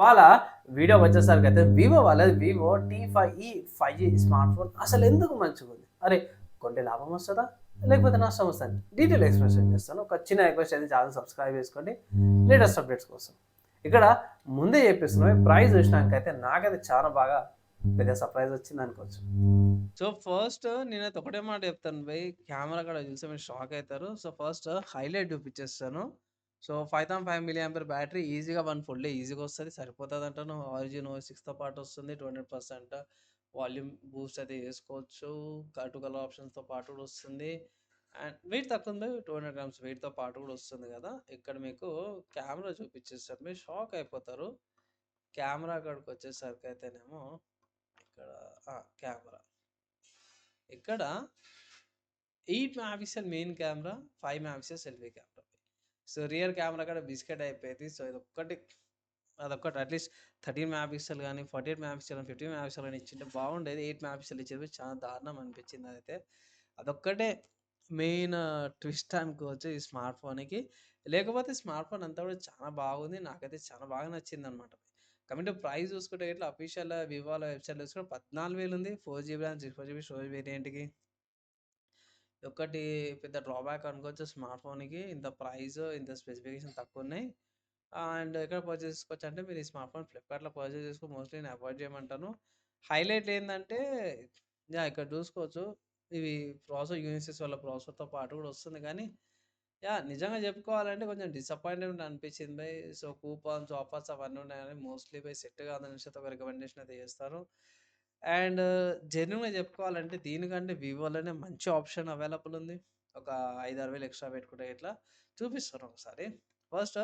వాళ్ళ వీడియో వచ్చేసరికి అయితే వివో వాళ్ళది Vivo T5e 5G smart phone అసలు ఎందుకు మంచిగా ఉంది? అరే కొంటే లాభం వస్తుందా లేకపోతే నష్టం వస్తుంది? డీటెయిల్ ఎక్స్ప్లెనేషన్ చేస్తాను. ఒక చిన్న రిక్వెస్ట్ అయితే ఛానల్ సబ్స్క్రైబ్ చేసుకోండి లేటెస్ట్ అప్డేట్స్ కోసం. ఇక్కడ ముందే చెప్పేస్తున్నాం, ప్రైస్ చూసినాకైతే నాకైతే చాలా బాగా పెద్ద సర్ప్రైజ్ వచ్చింది అనుకోవచ్చు. సో, ఫస్ట్ నేనైతే ఒకటే మాట చెప్తాను భయ్. కెమెరా కాడ చూస్తే మీరు షాక్ అయితారు. సో, ఫస్ట్ హైలైట్ చూపించేస్తాను. సో, 5,500 మిల్లీ యాంపియర్ బ్యాటరీ ఈజీగా 1 ఫుల్ డే ఈజీగా వస్తది. సరిపోతదంటాను. ఆరిజిన్ OS 6తో పాటు వస్తుంది. 200% వాల్యూమ్ బూస్ట్ అయితే చేసుకోవచ్చు. 2 కలర్ ఆప్షన్స్‌తో పాటు కూడా వస్తుంది. అండ్ వెయిట్ తక్కువ ఉంది. 200 గ్రామ్స్ వెయిట్‌తో పాటు కూడా వస్తుంది కదా! ఇక్కడ మీకు కెమెరా చూపించేస్తాను. మీరు షాక్ అయిపోతారు. కెమెరా కాడికొచ్చేసరికైతేనేమో ఇక్కడ కెమెరా. ఇక్కడ 8 megapixel main camera, 5 megapixel selfie camera. So, rear camera కూడా బిస్కెట్ అయిపోయేది. సో, అదొక్కటి అట్‌లీస్ట్ 13 మెగాపిక్సెల్ గాని, 48 మెగాపిక్సెల్ గాని, 50 మెగాపిక్సెల్ గాని ఇచ్చింటే బాగుండేది. 8 మెగాపిక్సెల్ ఇచ్చేది చాలా దారుణం అనిపించింది అదైతే. అదొక్కటే మెయిన్ ట్విస్ట్ అనుకోవచ్చు ఈ స్మార్ట్ ఫోన్‌కి. లేకపోతే స్మార్ట్ ఫోన్ అంతా కూడా చాలా బాగుంది. నాకైతే చాలా బాగా నచ్చిందనమాట. కమింగ్ టు ప్రైస్ చూసుకుంటే ఇట్లా అఫీషియల్ వివోలో వెబ్‌సైట్‌లో చూసుకుంటే 14,000 ఉంది. 4 జీబీ ర్యామ్, 64 జీబీ స్టోరేజ్ వేరియంట్‌కి. ఒకటి పెద్ద డ్రాబ్యాక్ అనుకోవచ్చు స్మార్ట్ ఫోన్‌కి. ఇంత ప్రైస్, ఇంత స్పెసిఫికేషన్ తక్కువున్నాయి. అండ్ ఎక్కడ పర్చేస్ చేసుకోవచ్చంటే మీరు ఈ స్మార్ట్ ఫోన్ ఫ్లిప్‌కార్ట్‌లో పర్చేస్ చేసుకో మోస్ట్‌లీ నేను అవాయిడ్ చేయమంటాను. హైలైట్ ఏందంటే ఇక్కడ చూసుకోవచ్చు. ఇవి ప్రాసెసర్ యూనిసెస్ వాళ్ళ ప్రాసెసర్‌తో పాటు కూడా వస్తుంది కానీ నిజంగా చెప్పుకోవాలంటే కొంచెం డిసప్పాయింట్‌మెంట్ అనిపించింది బయ్. సో, కూపన్స్, ఆఫర్స్ అవన్నీ ఉన్నాయని మోస్ట్‌లీ బయ్ సెట్ కాదనేసి ఒక రికమెండేషన్ అయితే చేస్తారు. అండ్ జెన్యూన్‌గా చెప్పుకోవాలంటే దీనికంటే వివోలోనే మంచి ఆప్షన్ అవైలబుల్ ఉంది. ఒక 5, 6 వేలు ఎక్స్‌ట్రా పెట్టుకుంటే ఇట్లా చూపిస్తాను ఒకసారి. ఫస్ట్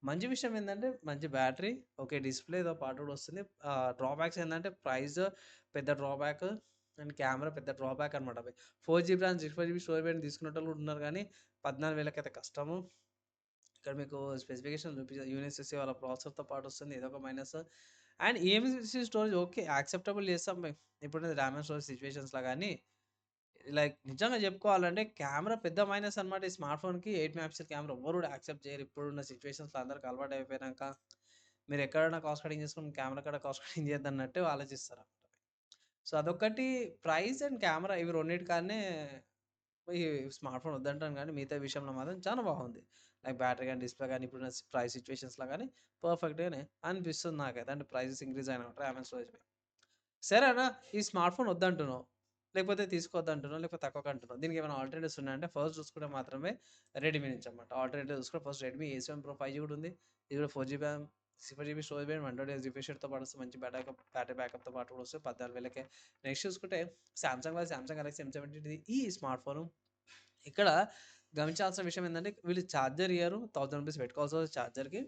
మంచి విషయం ఏందంటే మంచి బ్యాటరీ, ఓకే డిస్‌ప్లేతో పాటు కూడా వస్తుంది. డ్రాబ్యాక్స్ ఏందంటే ప్రైస్ పెద్ద డ్రాబ్యాక్ అండ్ కెమెరా పెద్ద డ్రాబ్యాక్ అనమాట అవి. 4 GB RAM, 64 GB storage variant తీసుకునేటోళ్ళు కూడా ఉన్నారు గానీ 14,000కైతే కష్టము. ఇక్కడ మీకు స్పెసిఫికేషన్ యూనిసెసి వాళ్ళ ప్రాసెసర్‌తో పాటు వస్తుంది. ఇదొక minus. And eMMC storage okay. Acceptable చేస్తాం మేము. ఇప్పుడు ర్యామ్ అండ్ స్టోరేజ్ సిట్యుయేషన్స్‌లో గానీ, లైక్ నిజంగా చెప్పుకోవాలంటే కెమెరా పెద్ద మైనస్ అనమాట. ఈ స్మార్ట్ ఫోన్‌కి 8 మెగాపిక్సెల్ కెమెరా ఎవ్వరు కూడా యాక్సెప్ట్ చేయరు. ఇప్పుడున్న సిట్యుయేషన్స్‌లో అందరికి అలవాటు అయిపోయినాక, మీరు ఎక్కడైనా కాస్ట్ కటింగ్ చేసుకొని కెమెరా కాడ కాస్ట్ కటింగ్ చేయొద్దన్నట్టు ఆలోచిస్తారు. సో, అదొక్కటి ప్రైస్ అండ్ కెమెరా ఇవి రెండిటికాడనే ఈ స్మార్ట్ ఫోన్ వద్దంటాను గానీ, మిగతా విషయంలో మాత్రం చాలా బాగుంది. లైక్ బ్యాటరీ గాని, డిస్‌ప్లే గాని, ఇప్పుడున్న ప్రైస్ సిట్యుయేషన్స్‌లో గాని పర్ఫెక్ట్‌గానే అనిపిస్తుంది నాకైతే. అంటే ప్రైజెస్ ఇంక్రీజ్ అయినా ర్యామ్ అండ్ స్టోరేజ్ సరే అన్న, ఈ స్మార్ట్ ఫోన్ వద్దంటున్నావు. లేకపోతే తీసుకోవద్దంటున్నావు. లేకపోతే తక్కువకంటున్నావు. దీనికేమైనా ఆల్టర్‌నేటివ్స్ ఉన్నాయంటే ఫస్ట్ చూసుకుంటే మాత్రమే రెడ్‌మీ నుంచి అన్నమాట. ఆల్టర్‌నేటివ్ చూసుకుంటే first Redmi A7 Pro 5G కూడా ఉంది. ఇది కూడా 4 GB RAM, 64 GB storage variant, 128 refresh రేట్‌తో పాటు వస్తుంది. మంచి బ్యాటరీ బ్యాకప్‌తో పాటు కూడా వస్తుంది. 14,000కే. నెక్స్ట్ చూసుకుంటే సామ్సంగ్ గెలాక్సీ M70 ఈ స్మార్ట్ ఫోను ఇక్కడ గమనించాల్సిన విషయం ఏందంటే, వీళ్ళు చార్జర్ ఇయ్యరు. రూ. 1000 పెట్టుకోవాల్సి వస్తది చార్జర్‌కి.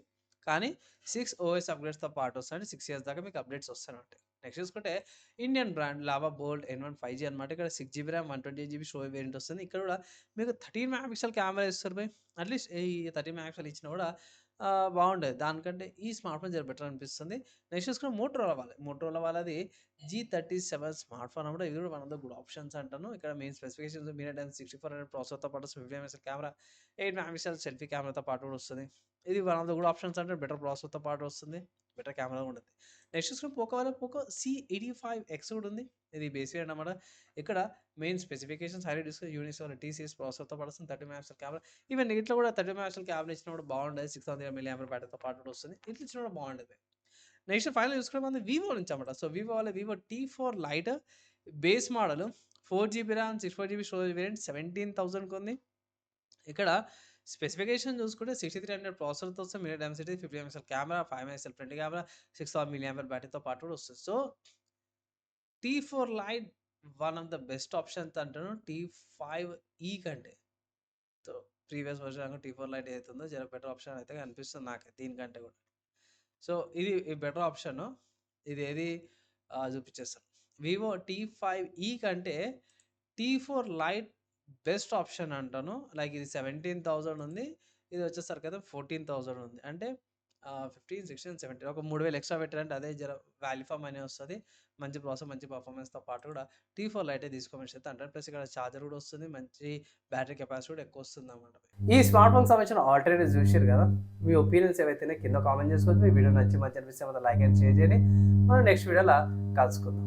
కానీ 6 ఓఎస్ అప్‌గ్రేడ్స్‌తో పాటు వస్తాయంటే 6 ఇయర్స్ దాకా మీకు అప్‌డేట్స్ వస్తాయన్నమాట. నెక్స్ట్ చూసుకుంటే Indian brand lava bolt N1 5G అనమాట. ఇక్కడ 6 GB RAM, 128 GB storage variant వస్తుంది. ఇక్కడ కూడా మీకు 13 మెగాపిక్సెల్ కెమెరా ఇస్తారు బయ్. అట్‌లీస్ట్ ఈ 13 మెగాపిక్సెల్ ఇచ్చినా కూడా బాగుండేది. దానికంటే ఈ స్మార్ట్ ఫోన్ జర బెటర్ అనిపిస్తుంది. నెక్స్ట్ చూసుకుంటే మోటరోలా వాళ్ళది G37 స్మార్ట్ ఫోన్ అన్నమాట. ఇది కూడా one of the good options అంటాను. ఇక్కడ మెయిన్ స్పెసిఫికేషన్స్ MediaTek 6400 ప్రాసెసర్‌తో పాటు 50 ఎంఎక్స్ఎల్ కెమెరా, 8 మెగాపిక్సెల్ సెల్ఫీ కెమెరాతో పాటు కూడా వస్తుంది. ఇది one of the good options అంటే బెటర్ ప్రాసెసర్‌తో పాటు వస్తుంది. బెటర్ కెమెరా కూడా ఉంటుంది. నెక్స్ట్ చూసుకుంటే పోకో C85X కూడా ఉంది. ఇది బేస్ వేరియంట్ అన్నమాట. ఇక్కడ మెయిన్ స్పెసిఫికేషన్స్ హైలైట్ చేసుకొని యూనిస్ వాళ్ళ టీసీఎస్ ప్రాసెసర్‌తో పాటు వస్తుంది. 30 మెగాపిక్సెల్ కెమెరా. ఈవెన్ ఇట్లా కూడా 30 మెగాపిక్సెల్ కెమెరా ఇచ్చినా కూడా బాగుండేది. 600 మిల్లీ యాంపియర్ బ్యాటరీతో పాటు కూడా వస్తుంది. ఇట్లా ఇచ్చినా కూడా బాగుండేది. నెక్స్ట్ ఫైనల్ చూసుకుంటే మనది వివో నుంచి అన్నమాట. సో, వివో వాళ్ళ Vivo T4 lite base model 4 GB RAM, 64 GB storage variant 17,000కి ఉంది. ఇక్కడ స్పెసిఫికేషన్ చూసుకుంటే 6300 ప్రాసెసర్‌తో వస్తుంది. Media density 50 MXL camera, 5 megapixel front camera, 6000 milliampere బ్యాటరీతో పాటు కూడా వస్తుంది. So, T4 lite one of the best options అంటాను. T5e కంటే. So, previous version T4 light ఏదైతే ఉందో జర బెటర్ ఆప్షన్ అయితే అనిపిస్తుంది నాకైతే దీనికంటే కూడా. సో, ఇది బెటర్ ఆప్షను. ఇదేది చూపించేస్తాను. వివో T5e కంటే T4 లైట్ బెస్ట్ ఆప్షన్ అంటాను. లైక్ ఇది 17,000 ఉంది. ఇది వచ్చేసరికైతే 14,000 ఉంది. అంటే 15, 16, 17 ఒక 3000 ఎక్స్ట్రా పెట్టారంటే అదే జర వాల్యూ ఫర్ మనీ వస్తది. మంచి ప్రాసెసర్, మంచి పర్ఫార్మెన్స్‌తో పాటు కూడా T4 లైటే తీసుకోమని చెప్తే అంటారు. ప్లస్ ఇక్కడ చార్జర్ కూడా వస్తుంది. మంచి బ్యాటరీ కెపాసిటీ కూడా ఎక్కువ వస్తుందన్నమాట. ఈ స్మార్ట్ ఫోన్ సంబంధించిన ఆల్టర్నేటివ్స్ చూసారు కదా, మీ ఒపీనియన్స్ ఏవైతే కింద కామెంట్ చేసుకోవచ్చు. మీ వీడియో నచ్చి మంచి అనిపిస్తే లైక్ అండ్ షేర్ చేయండి. మనం నెక్స్ట్ వీడియోలో కలుసుకుందాం.